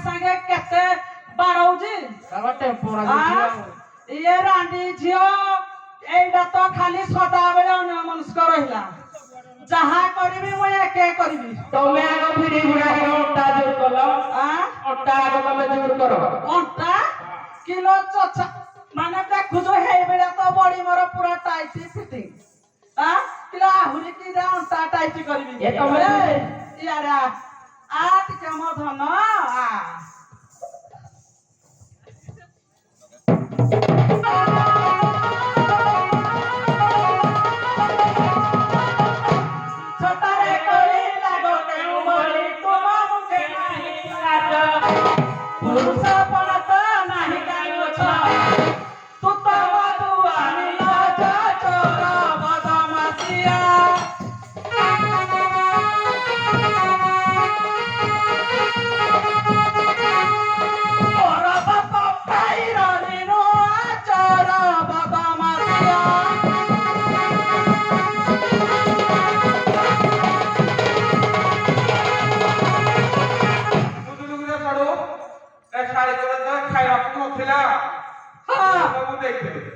ସାଙ୍ଗେ କେତେ ବାଡ଼ଉଛି ଇଏ ରାଣ୍ଡି ଝିଅ এইটা তো খালি সদাবেলে অন্যমনস্ক রহিলা যাহা করিবি মই একে করিবি তুমি আগ ভিড়ি বুড়া অন্টা জোর কল অন্টা আগ তুমি জোর কর অন্টা কিলো চচা মানে দেখুছো হেইবেলা তো বডি মোর পুরা টাইট ফিটিং কিলো আহুরি কি রে অন্টা টাইট করিবি এ তুমি ইয়ারা টিকে মো ধন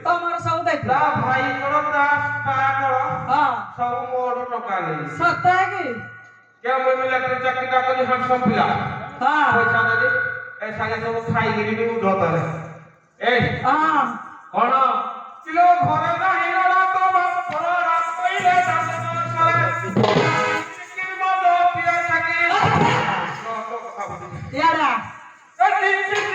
ତମର ସବୁ ଦେଖ ଭାଇ କଣ ତା ପା କଣ ସବୁ ମୋର ଟଙ୍କା ନେଇ ସତ କି କେ ମୁଁ ଇଲେକ୍ଟ୍ରିକ ଚାକିରିଟା କଲି ହଣ୍ଡସମ୍ ପିଲା ପଇସା ଦେଲି ଏ ସାଙ୍ଗେ ସବୁ ଖାଇକିରି ବି ଉଠତାରେ ଏ କଣ କିଲୋ ଘରେ ନାହିଁ ରଡା ତ ବାପର ରାତ କଇଲେ ଦାଦନ ସରେ କି ମଦ ପିଆ ଚାକି କଥା ବୁଝି ইয়ারা